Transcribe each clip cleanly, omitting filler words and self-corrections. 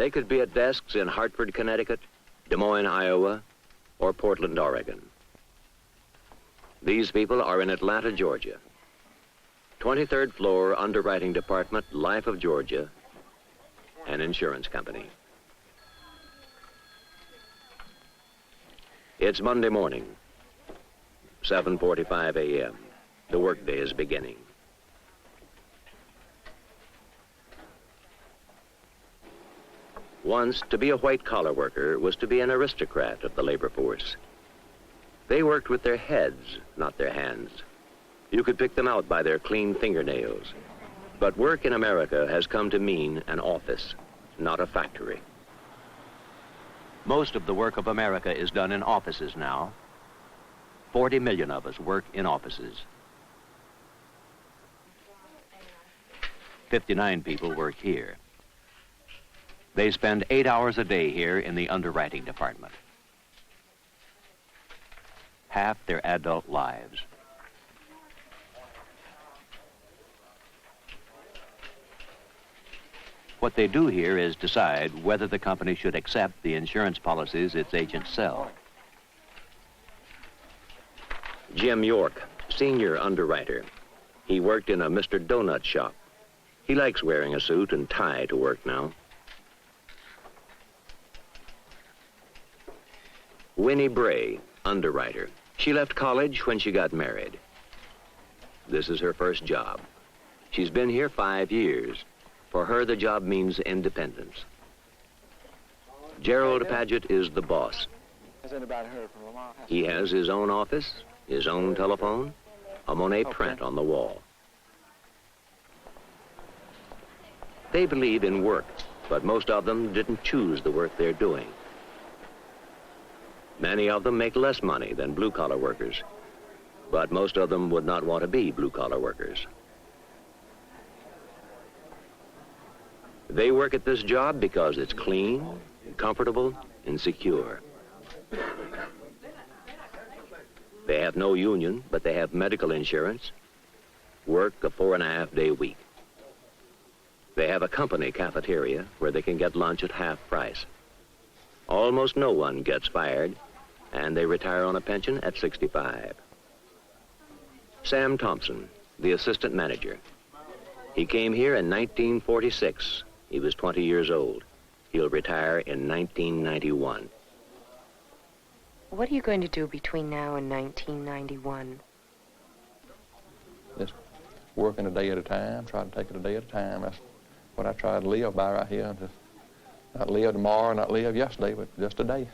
They could be at desks in Hartford, Connecticut, Des Moines, Iowa, or Portland, Oregon. These people are in Atlanta, Georgia. 23rd floor, underwriting department, Life of Georgia, an insurance company. It's Monday morning, 7:45 a.m. The workday is beginning. Once, to be a white-collar worker was to be an aristocrat of the labor force. They worked with their heads, not their hands. You could pick them out by their clean fingernails. But work in America has come to mean an office, not a factory. Most of the work of America is done in offices now. 40 million of us work in offices. 59 people work here. They spend 8 hours a day here in the underwriting department. Half their adult lives. What they do here is decide whether the company should accept the insurance policies its agents sell. Jim York, senior underwriter. He worked in a Mr. Donut shop. He likes wearing a suit and tie to work now. Winnie Bray, underwriter. She left college when she got married. This is her first job. She's been here 5 years. For her, the job means independence. Gerald Paget is the boss. He has his own office, his own telephone, a Monet print on the wall. They believe in work, but most of them didn't choose the work they're doing. Many of them make less money than blue-collar workers, but most of them would not want to be blue-collar workers. They work at this job because it's clean, comfortable, and secure. They have no union, but they have medical insurance, work a 4.5-day week. They have a company cafeteria where they can get lunch at half price. Almost no one gets fired, and they retire on a pension at 65. Sam Thompson, the assistant manager. He came here in 1946. He was 20 years old. He'll retire in 1991. What are you going to do between now and 1991? Just working a day at a time, try to take it a day at a time. That's what I try to live by right here. Just not live tomorrow, not live yesterday, but just a day.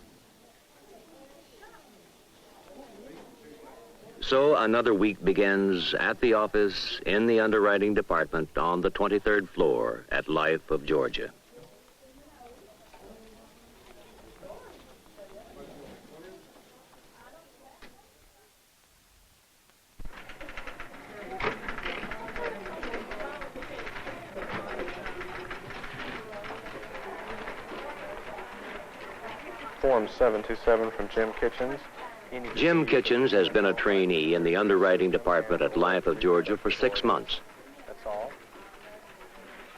So another week begins at the office in the underwriting department on the 23rd floor at Life of Georgia. Form 727 from Jim Kitchens. Jim Kitchens has been a trainee in the underwriting department at Life of Georgia for 6 months. That's all.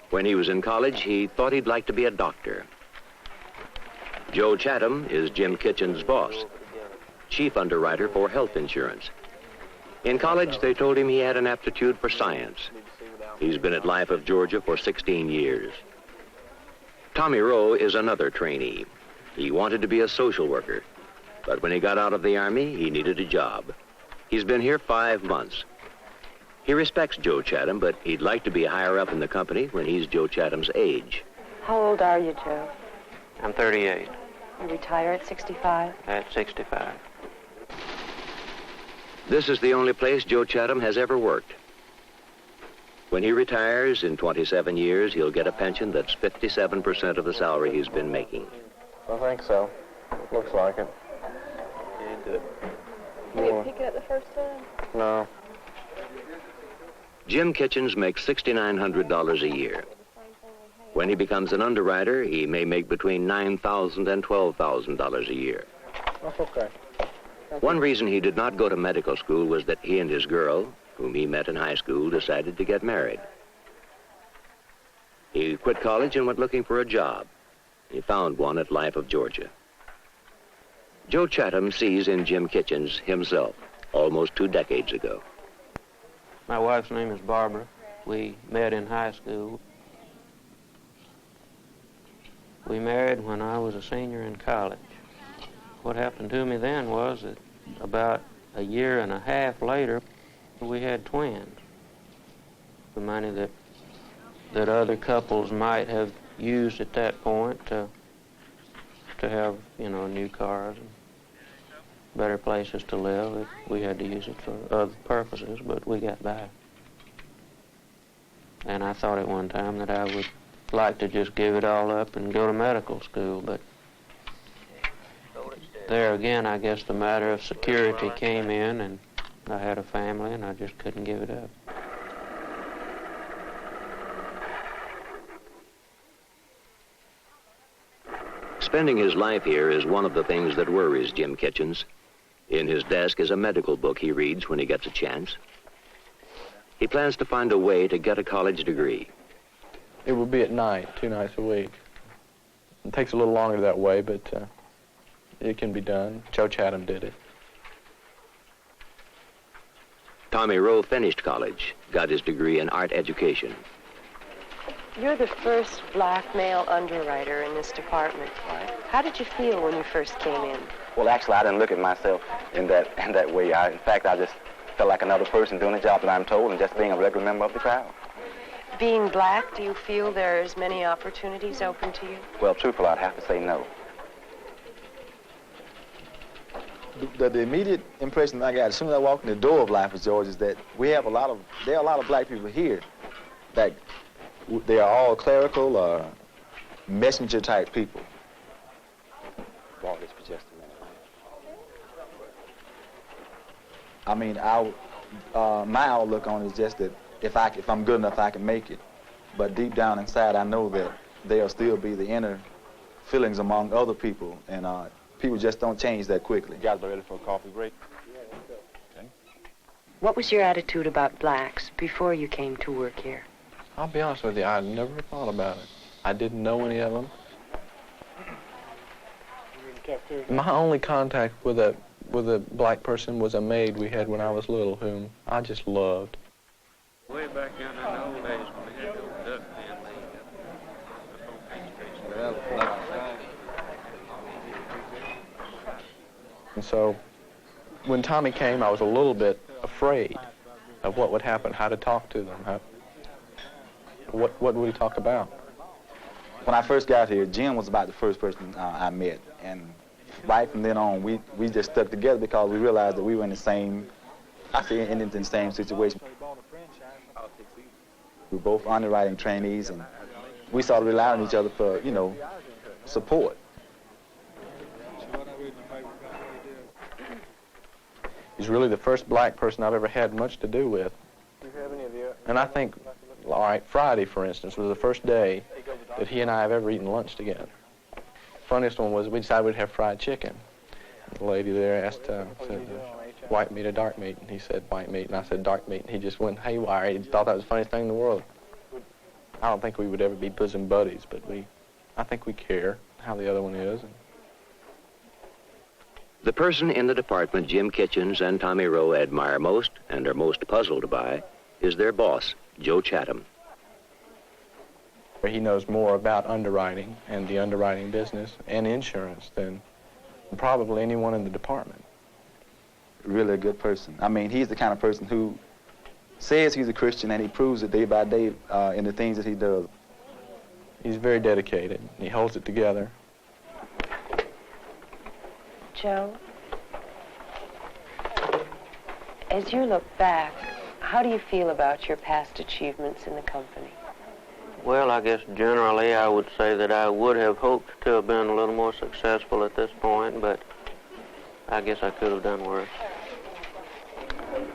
When he was in college, he thought he'd like to be a doctor. Joe Chatham is Jim Kitchens' boss, chief underwriter for health insurance. In college, they told him he had an aptitude for science. He's been at Life of Georgia for 16 years. Tommy Rowe is another trainee. He wanted to be a social worker. But when he got out of the Army, he needed a job. He's been here 5 months. He respects Joe Chatham, but he'd like to be higher up in the company when he's Joe Chatham's age. How old are you, Joe? I'm 38. You retire at 65? At 65. This is the only place Joe Chatham has ever worked. When he retires in 27 years, he'll get a pension that's 57% of the salary he's been making. I think so. Looks like it. Good. You didn't pick it up the first time? No. Jim Kitchens makes $6,900 a year. When he becomes an underwriter, he may make between $9,000 and $12,000 a year. That's okay. One reason he did not go to medical school was that he and his girl, whom he met in high school, decided to get married. He quit college and went looking for a job. He found one at Life of Georgia. Joe Chatham sees in Jim Kitchens himself almost 2 decades ago. My wife's name is Barbara. We met in high school. We married when I was a senior in college. What happened to me then was that about a year and a half later, we had twins. The money that other couples might have used at that point to have, you know, new cars and better places to live. We had to use it for other purposes, but we got by. And I thought at one time that I would like to just give it all up and go to medical school, but there again, I guess the matter of security came in, and I had a family, and I just couldn't give it up. Spending his life here is one of the things that worries Jim Kitchens. In his desk is a medical book he reads when he gets a chance. He plans to find a way to get a college degree. It will be at night, 2 nights a week. It takes a little longer that way, but it can be done. Joe Chatham did it. Tommy Rowe finished college, got his degree in art education. You're the first black male underwriter in this department. How did you feel when you first came in? Well, actually, I didn't look at myself in that way. In fact, I just felt like another person doing the job that I'm told and just being a regular member of the crowd. Being black, do you feel there's many opportunities open to you? Well, truthfully, I'd have to say no. The immediate impression I got as soon as I walked in the door of Life of Georgia is that there are a lot of black people here that they are all clerical or messenger type people. Walk this for just a minute. I mean, my outlook on it is just that if I'm good enough, I can make it. But deep down inside, I know that there'll still be the inner feelings among other people, and people just don't change that quickly. You guys ready for a coffee break? Okay. What was your attitude about blacks before you came to work here? I'll be honest with you, I never thought about it. I didn't know any of them. My only contact with a black person was a maid we had when I was little, whom I just loved. Way back in the old days when we had to go duck And so when Tommy came, I was a little bit afraid of what would happen, how to talk to them, what would we talk about? When I first got here, Jim was about the first person I met, and right from then on, we just stuck together because we realized that we were in the same situation. We were both underwriting trainees, and we started relying on each other for, support. He's really the first black person I've ever had much to do with. And I think, all right, Friday, for instance, was the first day that he and I have ever eaten lunch together. Funniest one was we decided we'd have fried chicken. The lady there said, white meat or dark meat? And he said, white meat. And I said, dark meat. And he just went haywire. He thought that was the funniest thing in the world. I don't think we would ever be bosom buddies, but I think we care how the other one is. The person in the department Jim Kitchens and Tommy Rowe admire most and are most puzzled by is their boss, Joe Chatham. He knows more about underwriting and the underwriting business and insurance than probably anyone in the department. Really a good person. I mean, he's the kind of person who says he's a Christian, and he proves it day by day in the things that he does. He's very dedicated. He holds it together. Joe, as you look back, how do you feel about your past achievements in the company? Well, I guess generally I would say that I would have hoped to have been a little more successful at this point, but I guess I could have done worse.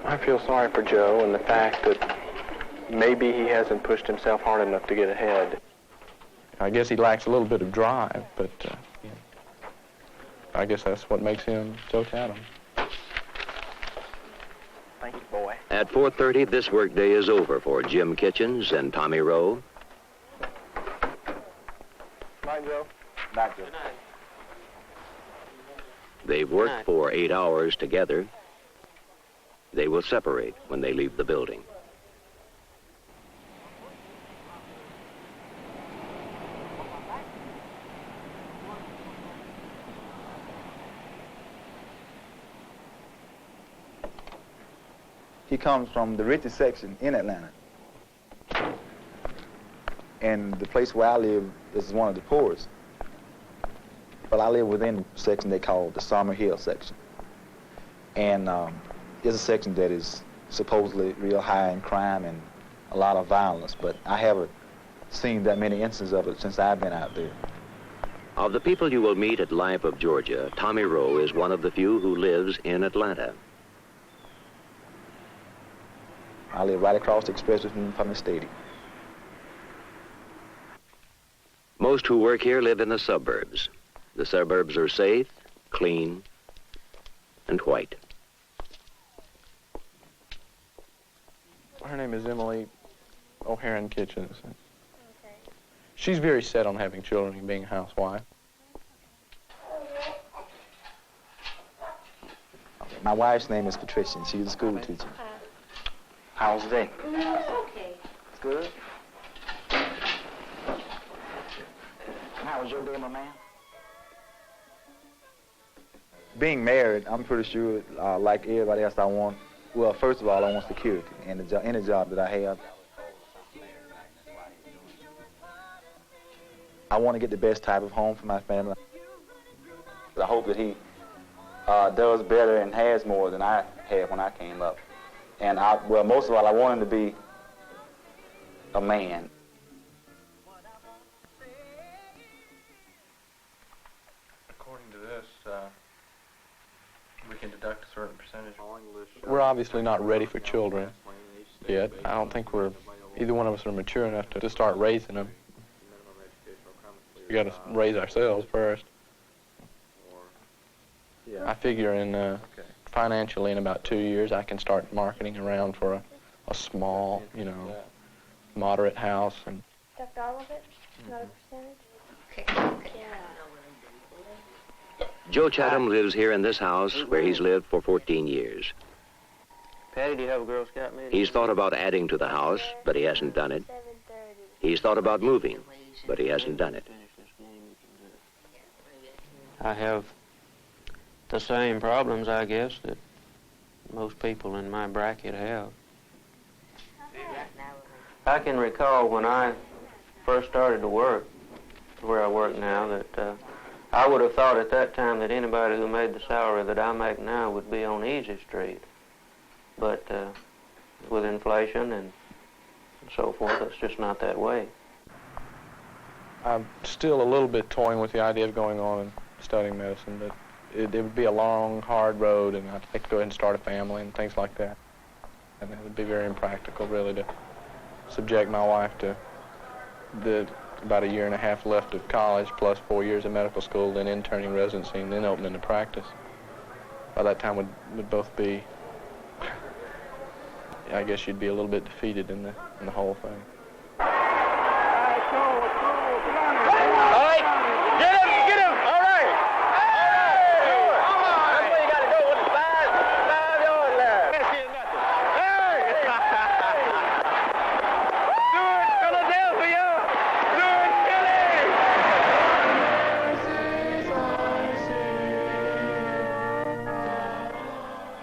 I feel sorry for Joe and the fact that maybe he hasn't pushed himself hard enough to get ahead. I guess he lacks a little bit of drive, but I guess that's what makes him Joe Chatham. Thank you, boy. At 4:30, this workday is over for Jim Kitchens and Tommy Rowe. Bye, Joe. Not good. They've worked for 8 hours together. They will separate when they leave the building. He comes from the richest section in Atlanta. And the place where I live is one of the poorest. But I live within the section they call the Summer Hill section. And it's a section that is supposedly real high in crime and a lot of violence, but I haven't seen that many instances of it since I've been out there. Of the people you will meet at Life of Georgia, Tommy Rowe is one of the few who lives in Atlanta. I live right across the expressway from the stadium. Most who work here live in the suburbs. The suburbs are safe, clean, and white. Her name is Emily O'Haron Kitchens. Okay. She's very set on having children and being a housewife. My wife's name is Patricia, and she's a school teacher. How's the day? Okay. It's good. How was your day, my man? Being married, I'm pretty sure, like everybody else, I want, well, first of all, I want security in any job that I have. I want to get the best type of home for my family. I hope that he does better and has more than I had when I came up. And well, most of all, I want him to be a man. According to this, we can deduct a certain percentage. We're obviously not ready for children yet. I don't think either one of us are mature enough to start raising them. We got to raise ourselves first. I figure financially in about 2 years I can start marketing around for a small, moderate house. And Deduct all of it? Not a percentage? Okay. Yeah. Joe Chatham lives here in this house where he's lived for 14 years. Patty, do you have a Girl Scout meeting? He's thought about adding to the house, but he hasn't done it. He's thought about moving, but he hasn't done it. I have the same problems, I guess, that most people in my bracket have. I can recall when I first started to work, where I work now, that I would have thought at that time that anybody who made the salary that I make now would be on Easy Street. But with inflation and so forth, it's just not that way. I'm still a little bit toying with the idea of going on and studying medicine, but it would be a long, hard road, and I'd like to go ahead and start a family and things like that. And it would be very impractical, really, to subject my wife to about 1.5 years left of college, plus 4 years of medical school, then interning residency, and then opening the practice. By that time, would both be, I guess you'd be a little bit defeated in the whole thing.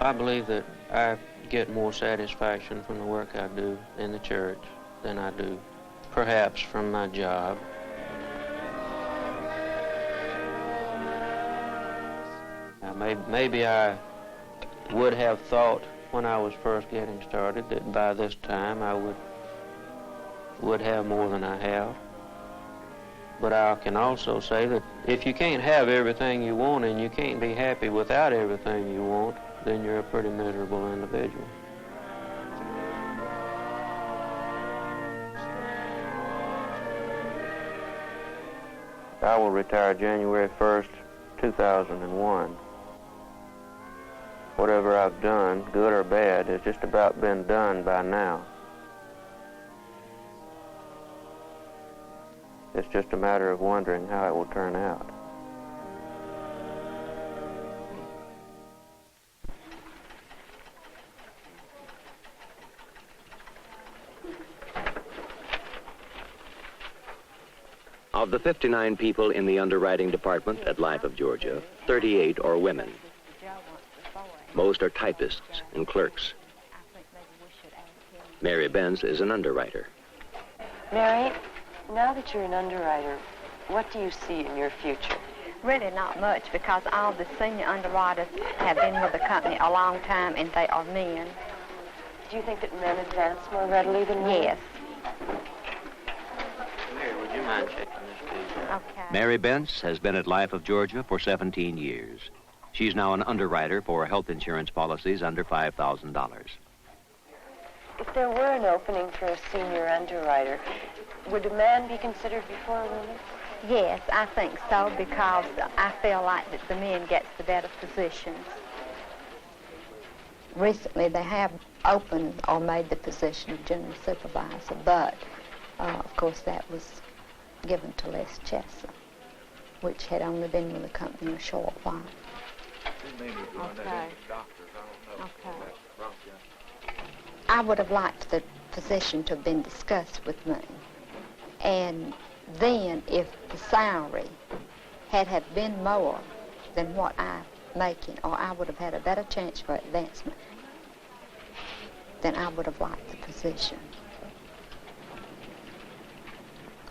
I believe that I get more satisfaction from the work I do in the church than I do, perhaps, from my job. Maybe I would have thought when I was first getting started that by this time I would have more than I have. But I can also say that if you can't have everything you want and you can't be happy without everything you want, then you're a pretty miserable individual. I will retire January 1st, 2001. Whatever I've done, good or bad, has just about been done by now. It's just a matter of wondering how it will turn out. Of the 59 people in the underwriting department at Life of Georgia, 38 are women. Most are typists and clerks. Mary Benz is an underwriter. Mary, now that you're an underwriter, what do you see in your future? Really not much, because all the senior underwriters have been with the company a long time, and they are men. Do you think that men advance more readily than women? Yes. Mary, would you mind checking this, please? Okay. Mary Benz has been at Life of Georgia for 17 years. She's now an underwriter for health insurance policies under $5,000. If there were an opening for a senior underwriter, would a man be considered before a woman? Yes, I think so, because I feel like that the men get the better positions. Recently, they have opened or made the position of general supervisor, but, of course, that was given to Les Chester, which had only been with the company a short while. Okay. I would have liked the position to have been discussed with me. And then, if the salary had been more than what I'm making, or I would have had a better chance for advancement, then I would have liked the position.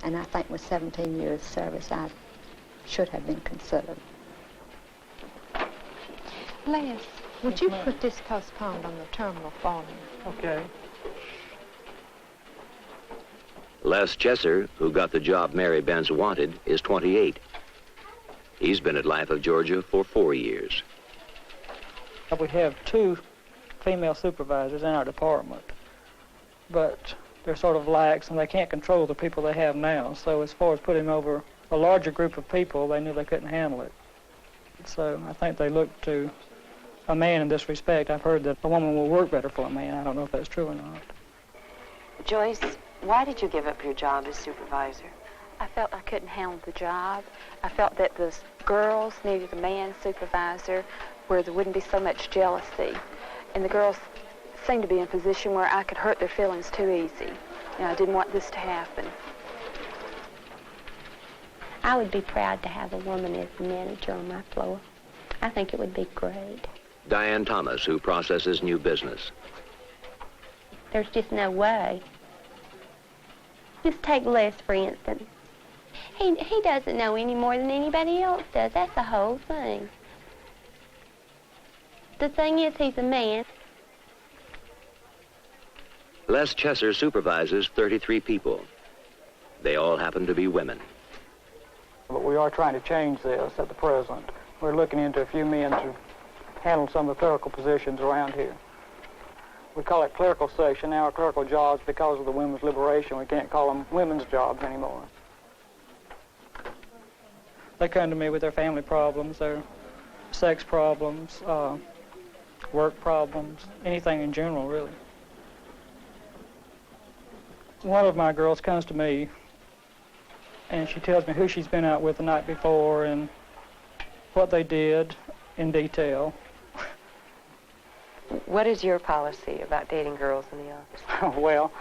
And I think with 17 years service, I should have been considered. Les, would you put this postponed on the terminal for me? Okay. Les Chesser, who got the job Mary Benz wanted, is 28. He's been at Life of Georgia for 4 years. We have 2 female supervisors in our department, but they're sort of lax and they can't control the people they have now. So as far as putting over a larger group of people, they knew they couldn't handle it. So I think they look to a man in this respect. I've heard that a woman will work better for a man. I don't know if that's true or not. Joyce, why did you give up your job as supervisor? I felt I couldn't handle the job. I felt that the girls needed a man supervisor where there wouldn't be so much jealousy. And the girls seemed to be in a position where I could hurt their feelings too easy. And I didn't want this to happen. I would be proud to have a woman as the manager on my floor. I think it would be great. Diane Thomas, who processes new business. There's just no way. Just take Les, for instance. He doesn't know any more than anybody else does. That's the whole thing. The thing is, he's a man. Les Chesser supervises 33 people. They all happen to be women. But we are trying to change this at the present. We're looking into a few men to handle some of the clerical positions around here. We call it clerical section now, clerical jobs, because of the women's liberation. We can't call them women's jobs anymore. They come to me with their family problems, their sex problems, work problems, anything in general, really. One of my girls comes to me and she tells me who she's been out with the night before and what they did in detail. What is your policy about dating girls in the office? Well,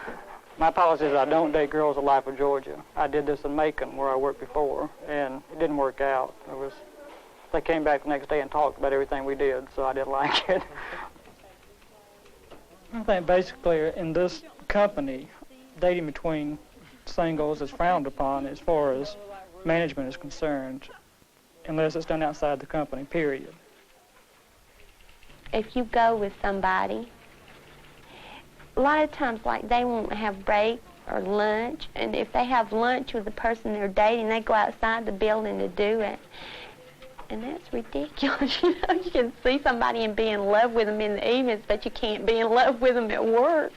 my policy is I don't date girls at Life of Georgia. I did this in Macon, where I worked before, and it didn't work out. They came back the next day and talked about everything we did, so I didn't like it. I think basically in this company, dating between singles is frowned upon as far as management is concerned, unless it's done outside the company, period. If you go with somebody, a lot of times, like, they won't have break or lunch, and if they have lunch with the person they're dating, they go outside the building to do it. And that's ridiculous. You know, you can see somebody and be in love with them in the evenings, but you can't be in love with them at work.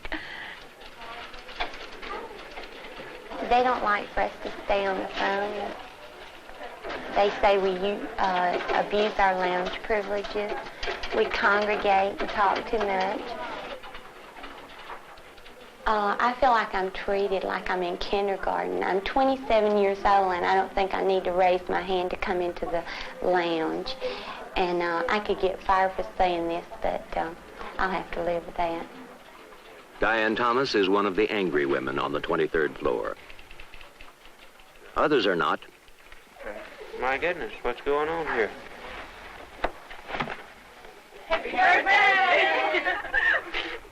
They don't like for us to stay on the phone. They say we abuse our lounge privileges. We congregate and talk too much. I feel like I'm treated like I'm in kindergarten. I'm 27 years old, and I don't think I need to raise my hand to come into the lounge. And I could get fired for saying this, but I'll have to live with that. Diane Thomas is one of the angry women on the 23rd floor. Others are not. My goodness, what's going on here? Happy birthday!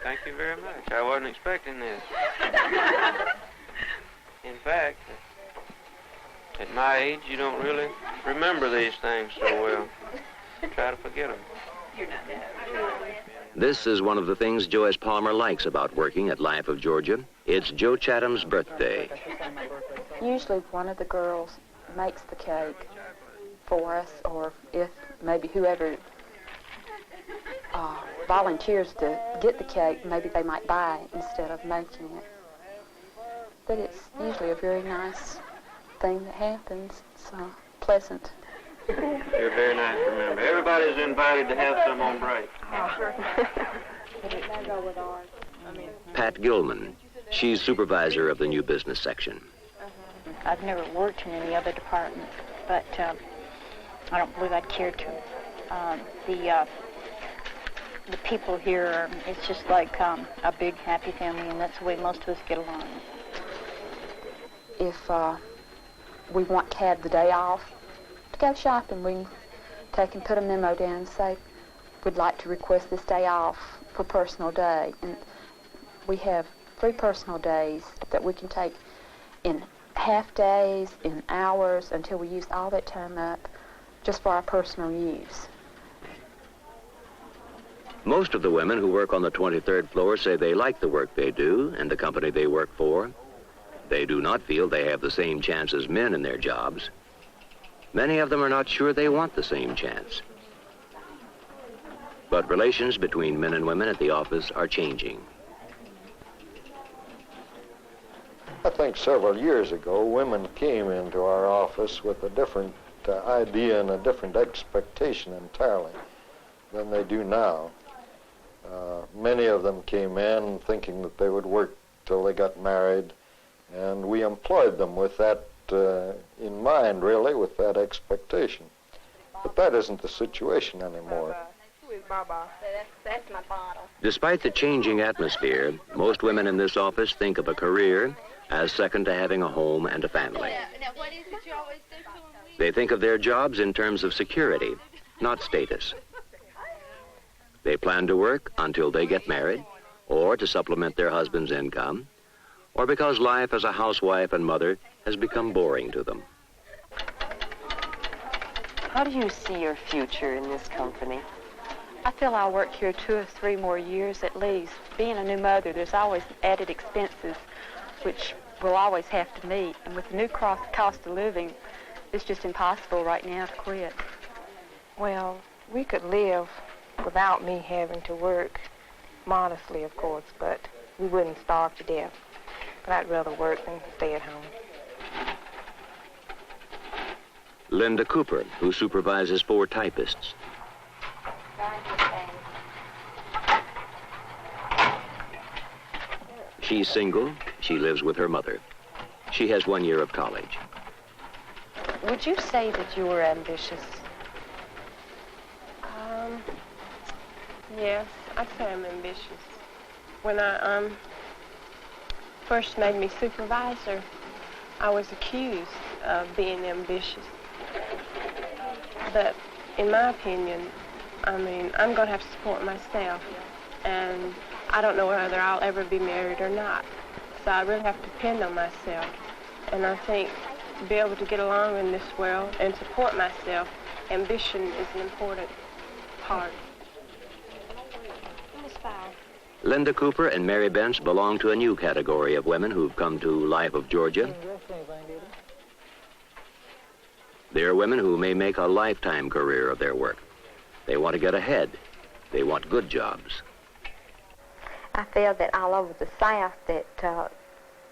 Thank you very much. I wasn't expecting this. In fact, at my age, you don't really remember these things so well. Try to forget them. This is one of the things Joyce Palmer likes about working at Life of Georgia. It's Joe Chatham's birthday. Usually one of the girls makes the cake for us, or if maybe whoever volunteers to get the cake, maybe they might buy it instead of making it. But it's usually a very nice thing that happens. It's pleasant. You're very nice to remember. Everybody's invited to have some on break. Pat Gilman. She's supervisor of the new business section. I've never worked in any other department, but I don't believe I'd care to. The people here, it's just like a big happy family, and that's the way most of us get along. If we want to have the day off to go shopping, we can take and put a memo down and say, we'd like to request this day off for personal day. And we have 3 personal days that we can take in half days, in hours, until we use all that time up just for our personal use. Most of the women who work on the 23rd floor say they like the work they do and the company they work for. They do not feel they have the same chance as men in their jobs. Many of them are not sure they want the same chance. But relations between men and women at the office are changing. I think several years ago, women came into our office with a different idea and a different expectation entirely than they do now. Many of them came in thinking that they would work till they got married, and we employed them with that in mind, really, with that expectation. But that isn't the situation anymore. That's my bottle. Despite the changing atmosphere, most women in this office think of a career as second to having a home and a family. They think of their jobs in terms of security, not status. They plan to work until they get married, or to supplement their husband's income, or because life as a housewife and mother has become boring to them. How do you see your future in this company? I feel I'll work here 2 or 3 more years at least. Being a new mother, there's always added expenses, which we'll always have to meet. And with the new cost of living, it's just impossible right now to quit. Well, we could live without me having to work, modestly, of course, but we wouldn't starve to death. But I'd rather work than stay at home. Linda Cooper, who supervises 4 typists. She's single. She lives with her mother. She has 1 year of college. Would you say that you were ambitious? Yes, I'd say I'm ambitious. When I first made me supervisor, I was accused of being ambitious. But in my opinion, I'm going to have to support myself, and I don't know whether I'll ever be married or not. So I really have to depend on myself. And I think to be able to get along in this world and support myself, ambition is an important part. Linda Cooper and Mary Bentz belong to a new category of women who've come to Life of Georgia. They're women who may make a lifetime career of their work. They want to get ahead. They want good jobs. I feel that all over the South that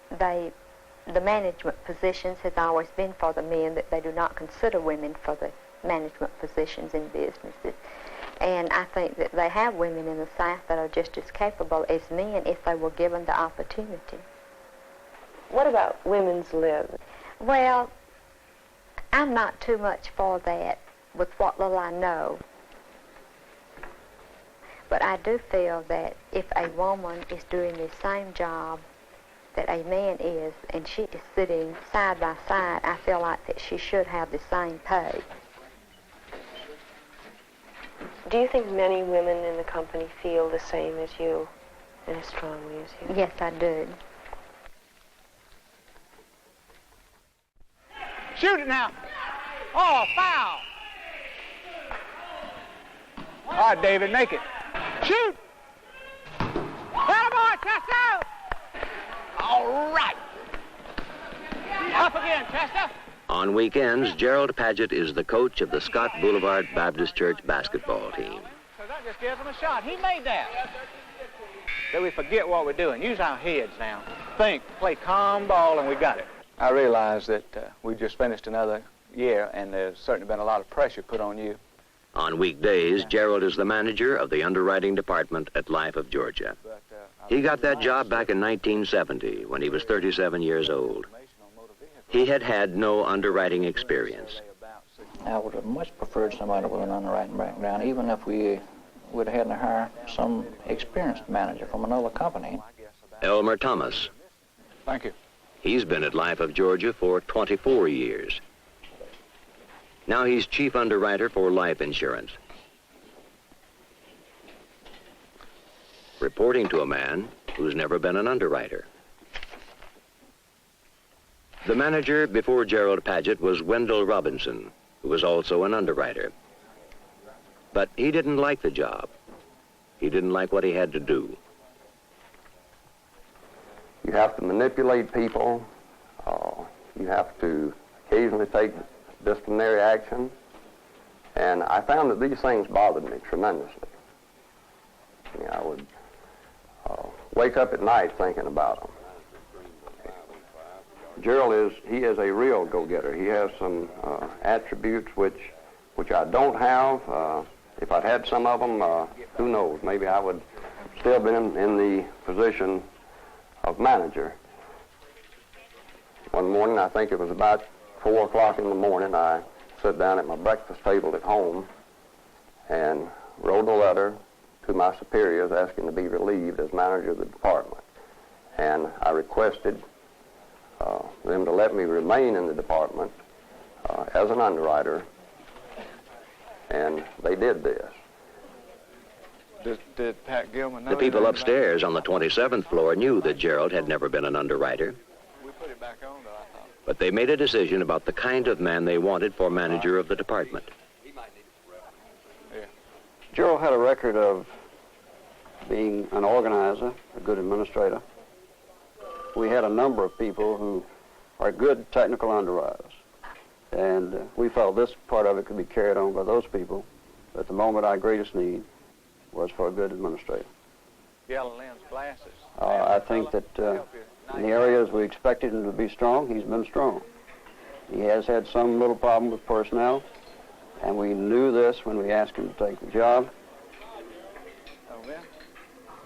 the management positions has always been for the men, that they do not consider women for the management positions in businesses. And I think that they have women in the South that are just as capable as men if they were given the opportunity. What about women's lib? Well, I'm not too much for that with what little I know. But I do feel that if a woman is doing the same job that a man is, and she is sitting side by side, I feel like that she should have the same pay. Do you think many women in the company feel the same as you and as strongly as you? Yes, I do. Shoot it now. Oh, foul. All right, David, make it. Shoot. Attaboy, Chester. All right. Up again, Chester. On weekends, Gerald Paget is the coach of the Scott Boulevard Baptist Church basketball team. So that just gives him a shot. He made that. So we forget what we're doing. Use our heads now. Think, play calm ball, and we got it. I realize that we just finished another year, and there's certainly been a lot of pressure put on you. On weekdays, Gerald is the manager of the underwriting department at Life of Georgia. He got that job back in 1970 when he was 37 years old. He had had no underwriting experience. I would have much preferred somebody with an underwriting background, even if we would have had to hire some experienced manager from another company. Elmer Thomas. Thank you. He's been at Life of Georgia for 24 years. Now he's chief underwriter for life insurance. Reporting to a man who's never been an underwriter. The manager before Gerald Paget was Wendell Robinson, who was also an underwriter. But he didn't like the job. He didn't like what he had to do. You have to manipulate people. You have to occasionally take disciplinary action. And I found that these things bothered me tremendously. I would wake up at night thinking about them. Gerald is a real go-getter. He has some attributes which I don't have. If I'd had some of them, who knows, maybe I would still been in the position of manager. One morning, I think it was about 4 o'clock in the morning, I sat down at my breakfast table at home and wrote a letter to my superiors asking to be relieved as manager of the department. And I requested them to let me remain in the department as an underwriter, and they did this. Did Pat Gilman know? The people upstairs on the 27th floor knew that Gerald had never been an underwriter. We put it back on, though, I thought. But they made a decision about the kind of man they wanted for manager of the department. Yeah. Gerald had a record of being an organizer, a good administrator. We had a number of people who are good technical underwriters. And we felt this part of it could be carried on by those people. But at the moment, our greatest need was for a good administrator. Yellow lens glasses. I think that in the areas we expected him to be strong, he's been strong. He has had some little problem with personnel, and we knew this when we asked him to take the job.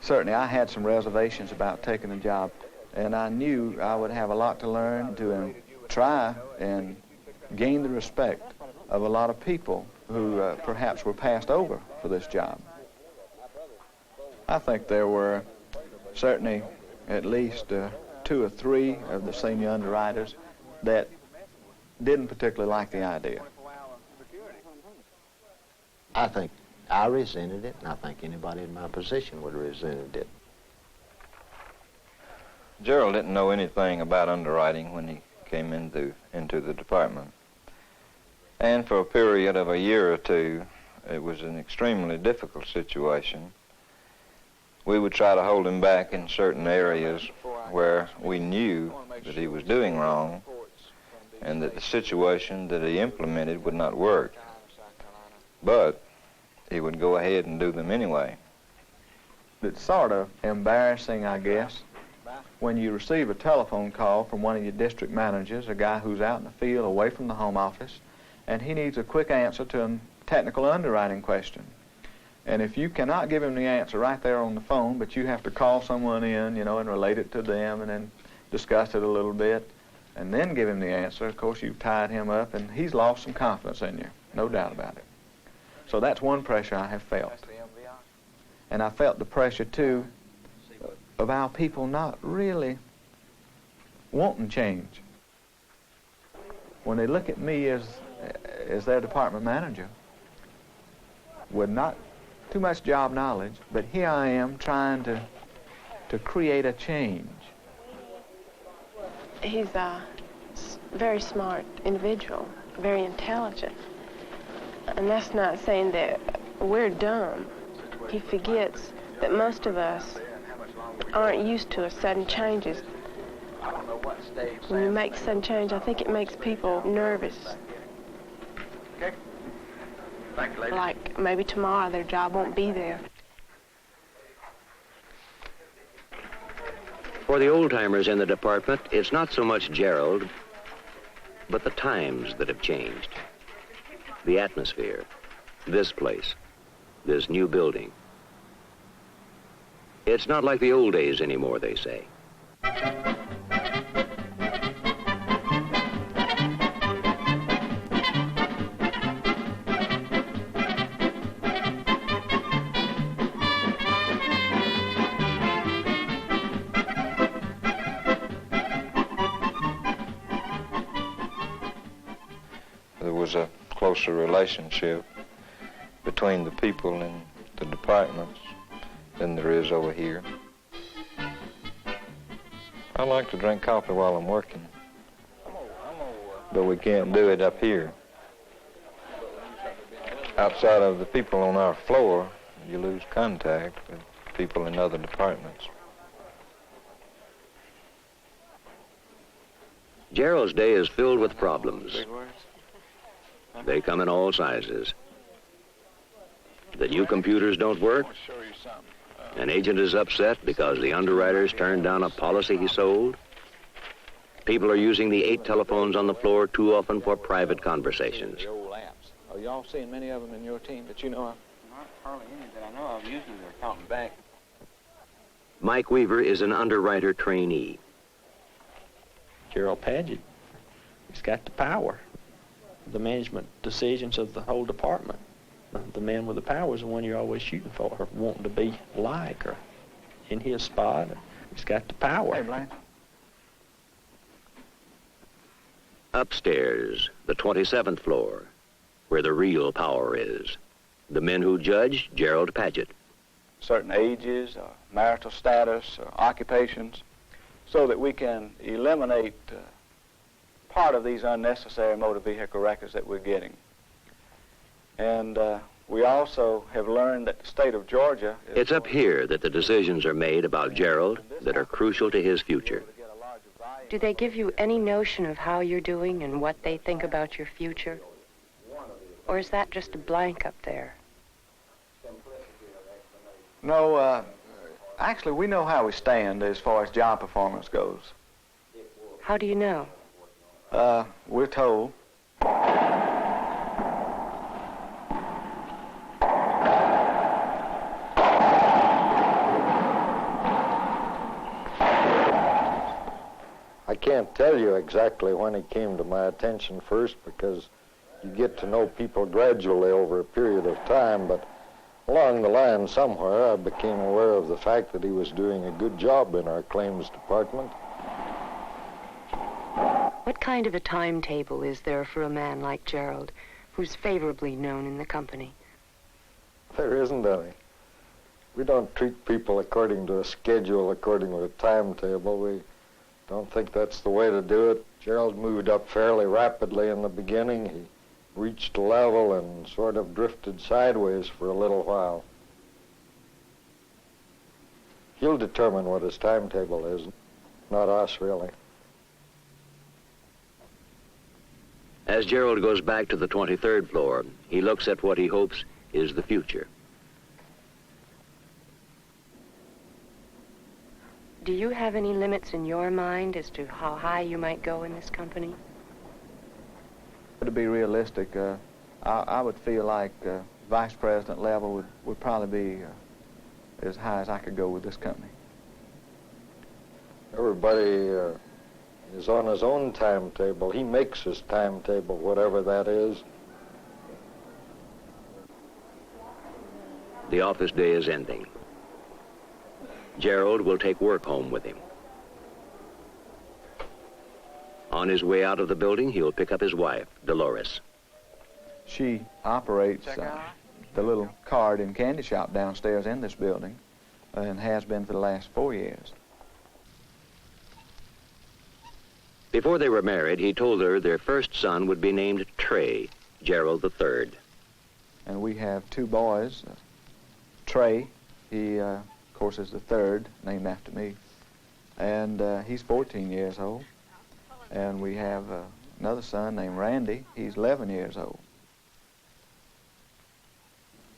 Certainly, I had some reservations about taking the job, and I knew I would have a lot to learn to try and gain the respect of a lot of people who perhaps were passed over for this job. I think there were certainly at least 2 or 3 of the senior underwriters that didn't particularly like the idea. I think I resented it, and I think anybody in my position would have resented it. Gerald didn't know anything about underwriting when he came into the department. And for a period of a year or 2, it was an extremely difficult situation. We would try to hold him back in certain areas where we knew that he was doing wrong and that the situation that he implemented would not work. But he would go ahead and do them anyway. It's sort of embarrassing, I guess, when you receive a telephone call from one of your district managers, a guy who's out in the field away from the home office, and he needs a quick answer to a technical underwriting question. And if you cannot give him the answer right there on the phone, but you have to call someone in, you know, and relate it to them and then discuss it a little bit and then give him the answer, of course, you've tied him up and he's lost some confidence in you, no doubt about it. So that's one pressure I have felt. And I felt the pressure, too, of our people not really wanting change. When they look at me as their department manager, with not too much job knowledge, but here I am trying to create a change. He's a very smart individual, very intelligent. And that's not saying that we're dumb. He forgets that most of us aren't used to sudden changes. When you make sudden change, I think it makes people nervous. Okay. Thank you, lady. Like maybe tomorrow their job won't be there. For the old-timers in the department, it's not so much Gerald, but the times that have changed. The atmosphere, this place, this new building. It's not like the old days anymore, they say. There was a closer relationship between the people in the departments than there is over here. I like to drink coffee while I'm working, but we can't do it up here. Outside of the people on our floor, you lose contact with people in other departments. Gerald's day is filled with problems. They come in all sizes. The new computers don't work. An agent is upset because the underwriters turned down a policy he sold. People are using the 8 telephones on the floor too often for private conversations. The old apps. Are y'all seeing many of them in your team that you know of? Not hardly any that I know of. Usually they're counting back. Mike Weaver is an underwriter trainee. Gerald Paget, he's got the power. The management decisions of the whole department. The man with the power is the one you're always shooting for, or wanting to be like, or in his spot. He's got the power. Hey, Blaine. Upstairs, the 27th floor, where the real power is. The men who judge, Gerald Paget. Certain ages, marital status, occupations, so that we can eliminate part of these unnecessary motor vehicle records that we're getting. And we also have learned that the state of Georgia... It's up here that the decisions are made about Gerald that are crucial to his future. Do they give you any notion of how you're doing and what they think about your future? Or is that just a blank up there? No, actually, we know how we stand as far as job performance goes. How do you know? We're told. I can't tell you exactly when he came to my attention first, because you get to know people gradually over a period of time, but along the line somewhere I became aware of the fact that he was doing a good job in our claims department. What kind of a timetable is there for a man like Gerald, who's favorably known in the company? There isn't any. We don't treat people according to a schedule, according to a timetable. We don't think that's the way to do it. Gerald moved up fairly rapidly in the beginning. He reached a level and sort of drifted sideways for a little while. He'll determine what his timetable is, not us, really. As Gerald goes back to the 23rd floor, he looks at what he hopes is the future. Do you have any limits in your mind as to how high you might go in this company? To be realistic, I would feel like vice president level would probably be as high as I could go with this company. Everybody is on his own timetable. He makes his timetable, whatever that is. The office day is ending. Gerald will take work home with him. On his way out of the building, he'll pick up his wife, Dolores. She operates the little card and candy shop downstairs in this building and has been for the last 4 years. Before they were married, he told her their first son would be named Trey, Gerald III. And we have 2 boys. Trey, he, of course, is the third, named after me. And he's 14 years old. And we have another son named Randy. He's 11 years old.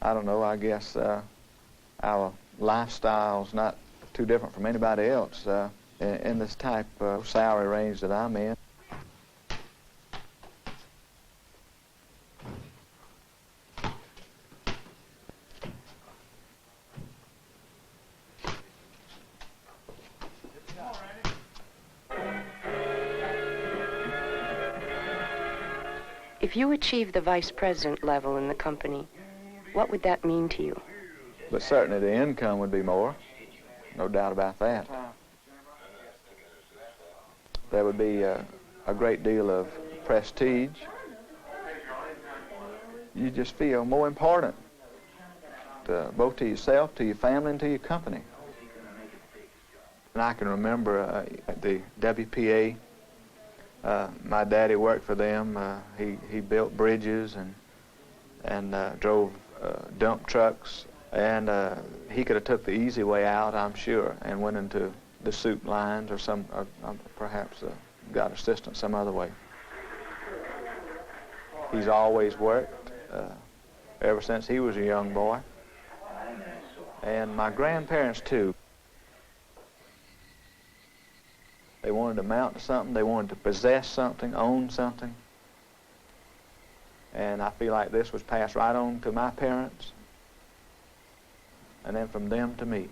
I don't know, I guess our lifestyle's not too different from anybody else in this type of salary range that I'm in. If you achieve the vice president level in the company, what would that mean to you? But certainly the income would be more, no doubt about that. There would be a great deal of prestige. You just feel more important, both to yourself, to your family, and to your company. And I can remember at the WPA, my daddy worked for them. He built bridges and drove dump trucks, and he could have took the easy way out, I'm sure, and went into the soup lines or perhaps got assistance some other way. He's always worked ever since he was a young boy. And my grandparents, too. They wanted to mount to something. They wanted to possess something, own something. And I feel like this was passed right on to my parents, and then from them to me.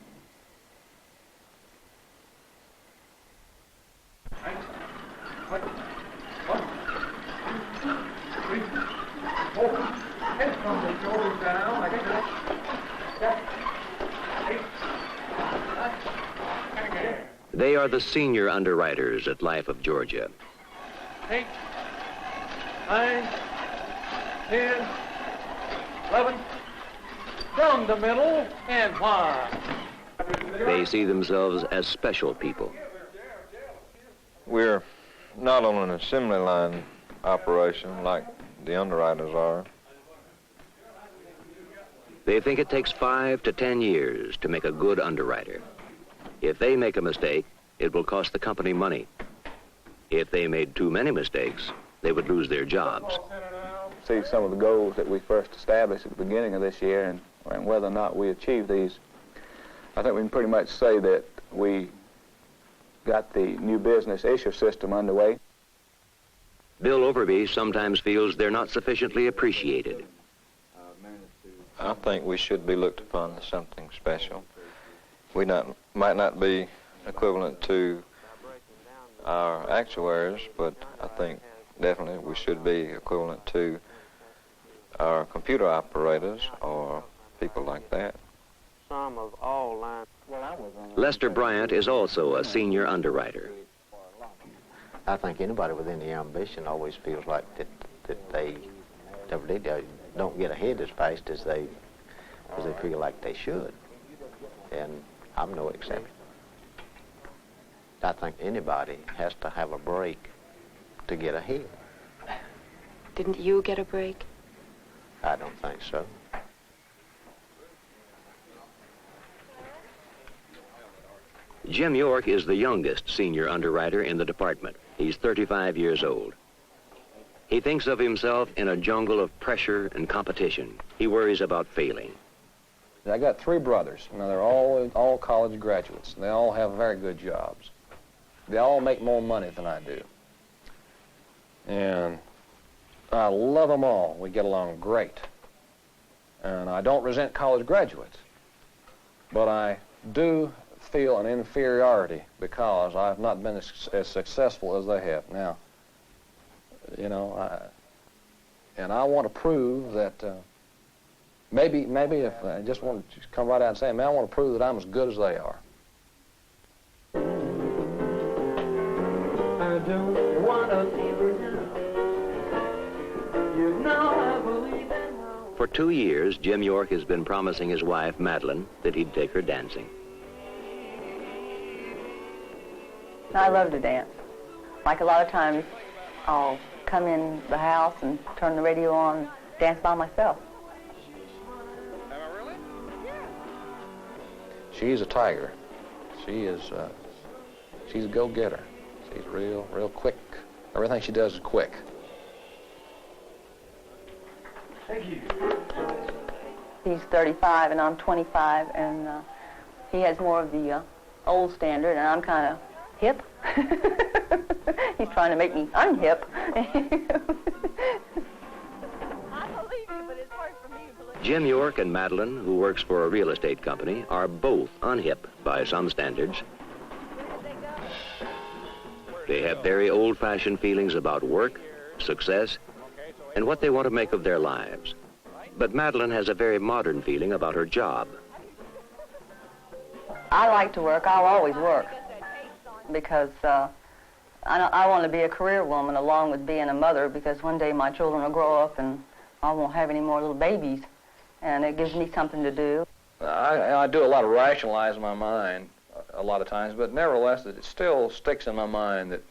They are the senior underwriters at Life of Georgia. 8, 9, 10, 11, from the middle, and 1. They see themselves as special people. We're not on an assembly line operation like the underwriters are. They think it takes 5 to 10 years to make a good underwriter. If they make a mistake, it will cost the company money. If they made too many mistakes, they would lose their jobs. See some of the goals that we first established at the beginning of this year and whether or not we achieve these. I think we can pretty much say that we got the new business issue system underway. Bill Overby sometimes feels they're not sufficiently appreciated. I think we should be looked upon as something special. We might not be equivalent to our actuaries, but I think definitely we should be equivalent to our computer operators or people like that. Some of all lines. Lester Bryant is also a senior underwriter. I think anybody with any ambition always feels like that they don't get ahead as fast as they feel like they should. And I'm no exception. I think anybody has to have a break to get ahead. Didn't you get a break? I don't think so. Jim York is the youngest senior underwriter in the department. He's 35 years old. He thinks of himself in a jungle of pressure and competition. He worries about failing. I got 3 brothers. Now, they're all college graduates. They all have very good jobs. They all make more money than I do. And I love them all. We get along great. And I don't resent college graduates, but I do feel an inferiority because I've not been as successful as they have. Now, you know, and I want to prove that maybe if I just want to come right out and say, man, I want to prove that I'm as good as they are. I don't want to leave her now. You know I believe in her. For 2 years, Jim York has been promising his wife, Madeline, that he'd take her dancing. I love to dance. Like a lot of times, I'll come in the house and turn the radio on and dance by myself. She's a tiger. She is, she's a go-getter. She's real quick. Everything she does is quick. Thank you. He's 35 and I'm 25, and he has more of the old standard, and I'm kind of hip. He's trying to make me unhip. Jim York and Madeline, who works for a real estate company, are both unhip by some standards. They have very old-fashioned feelings about work, success, and what they want to make of their lives. But Madeline has a very modern feeling about her job. I like to work. I'll always work because I want to be a career woman along with being a mother, because one day my children will grow up and I won't have any more little babies, and it gives me something to do. I do a lot of rationalizing in my mind a lot of times, but nevertheless it still sticks in my mind that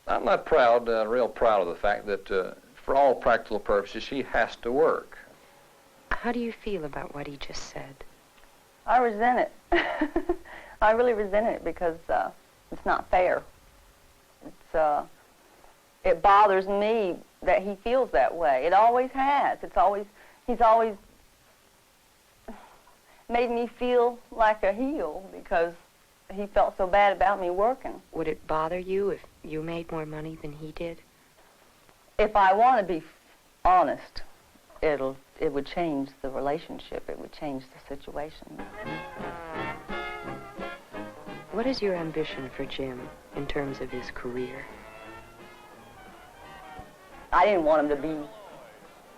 I'm not proud, real proud of the fact that for all practical purposes she has to work. How do you feel about what he just said? I resent it. I really resent it because it's not fair. It bothers me that he feels that way. It always has. He's always made me feel like a heel because he felt so bad about me working. Would it bother you if you made more money than he did? If I want to be honest, it would change the relationship. It would change the situation. What is your ambition for Jim in terms of his career? I didn't want him to be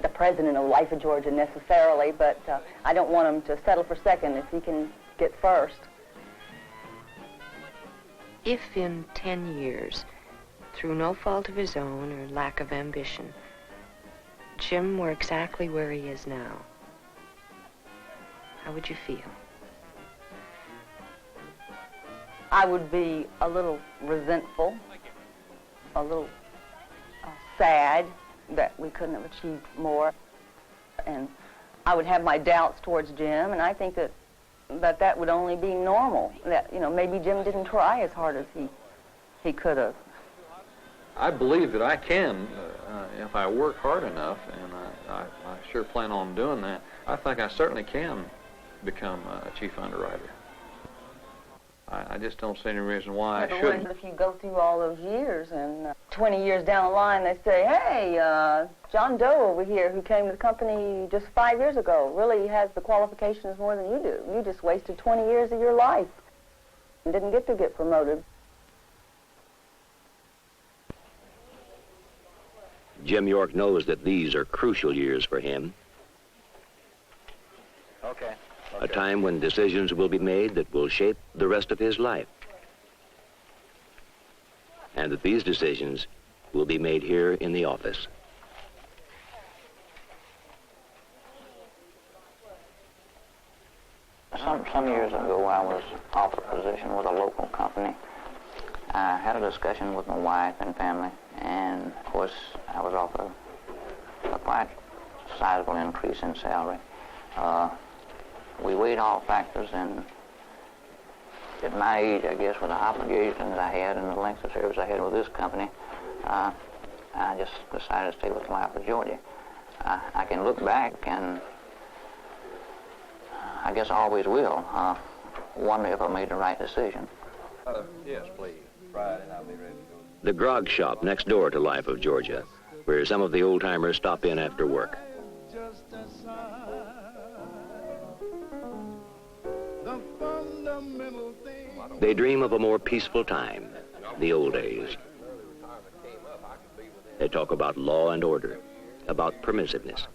the president of Life of Georgia necessarily, but I don't want him to settle for second if he can get first. If in 10 years, through no fault of his own or lack of ambition, Jim were exactly where he is now, how would you feel? I would be a little resentful, a little sad that we couldn't have achieved more, and I would have my doubts towards Jim, and I think that would only be normal, that, you know, maybe Jim didn't try as hard as he could have. I believe that I can, if I work hard enough, and I sure plan on doing that. I think I certainly can become a chief underwriter. I just don't see any reason why I shouldn't. If you go through all those years and 20 years down the line, they say, hey, John Doe over here who came to the company just 5 years ago really has the qualifications more than you do. You just wasted 20 years of your life and didn't get to get promoted. Jim York knows that these are crucial years for him. Okay. A time when decisions will be made that will shape the rest of his life. And that these decisions will be made here in the office. Some years ago, I was offered a position with a local company. I had a discussion with my wife and family, and of course, I was offered a quite sizable increase in salary. We weighed all factors, and at my age, I guess, with the obligations I had and the length of service I had with this company, I just decided to stay with Life of Georgia. I can look back, and I guess I always will, wonder if I made the right decision. Yes, please. Friday, and I'll be ready to go. The grog shop next door to Life of Georgia, where some of the old-timers stop in after work. just a sign. The fundamental thing. They dream of a more peaceful time, the old days. They talk about law and order, about permissiveness,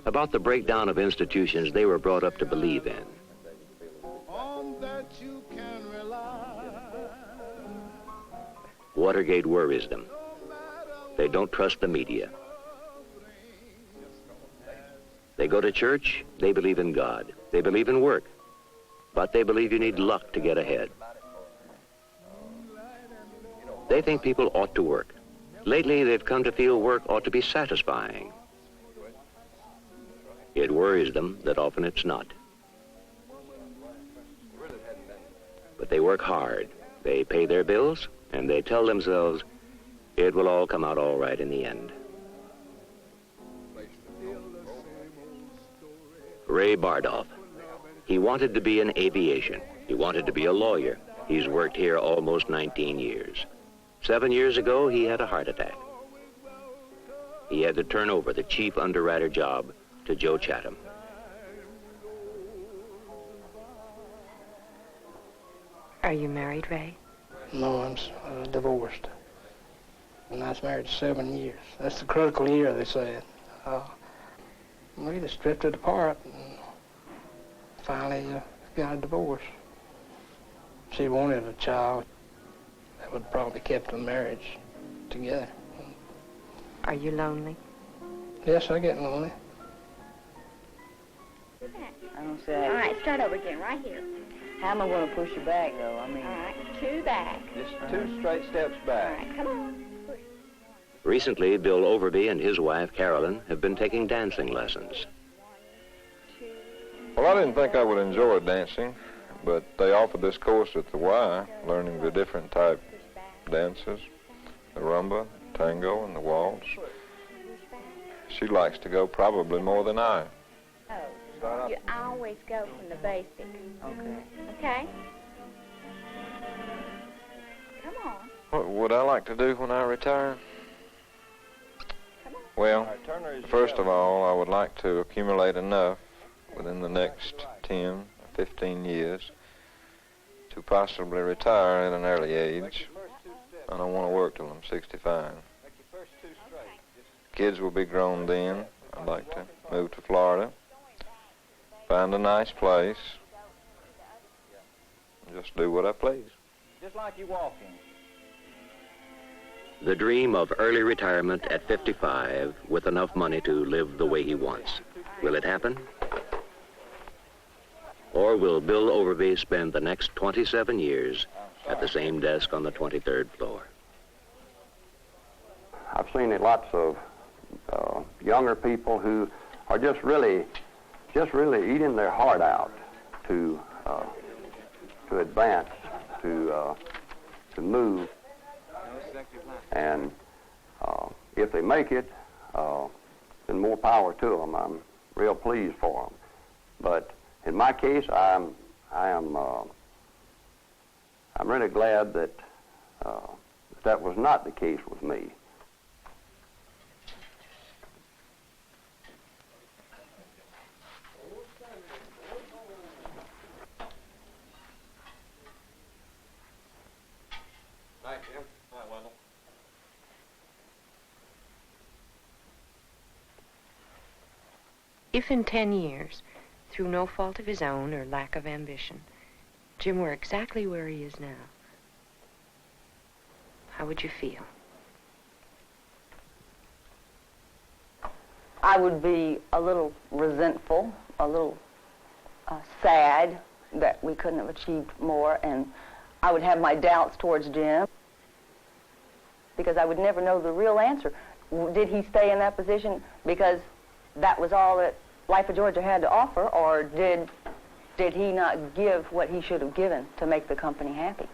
about the breakdown of institutions they were brought up to believe in. On that you can rely. Watergate worries them. They don't trust the media. They go to church, they believe in God. They believe in work, but they believe you need luck to get ahead. They think people ought to work. Lately, they've come to feel work ought to be satisfying. It worries them that often it's not. But they work hard. They pay their bills, and they tell themselves it will all come out all right in the end. Ray Bardoff. He wanted to be in aviation. He wanted to be a lawyer. He's worked here almost 19 years. 7 years ago, he had a heart attack. He had to turn over the chief underwriter job to Joe Chatham. Are you married, Ray? No, I'm divorced. And I was married 7 years. That's the critical year, they said. We just drifted apart and finally got a divorce. She wanted a child. That would probably kept the marriage together. Are you lonely? Yes, I get lonely. I don't say. All right, start over again, right here. How am I going to push you back, though? I mean. All right, 2 back. Just 2 straight steps back. All right, come on. Recently, Bill Overby and his wife, Carolyn, have been taking dancing lessons. Well, I didn't think I would enjoy dancing, but they offered this course at the Y, learning the different type dances, the rumba, tango, and the waltz. She likes to go probably more than I. Oh, you always go from the basic. Okay. Okay? Come on. What would I like to do when I retire? Well, first of all, I would like to accumulate enough within the next 10 or 15 years to possibly retire at an early age. I don't want to work till I'm 65. Kids will be grown then. I'd like to move to Florida, find a nice place, and just do what I please. Just like you walking. The dream of early retirement at 55 with enough money to live the way he wants. Will it happen? Or will Bill Overby spend the next 27 years at the same desk on the 23rd floor? I've seen lots of younger people who are just really eating their heart out to advance, to move. And if they make it, then more power to them. I'm real pleased for them. But in my case, I'm really glad that that was not the case with me. If in 10 years, through no fault of his own or lack of ambition, Jim were exactly where he is now, how would you feel? I would be a little resentful, a little sad that we couldn't have achieved more, and I would have my doubts towards Jim because I would never know the real answer. Did he stay in that position because that was all that Life of Georgia had to offer, or did he not give what he should have given to make the company happy?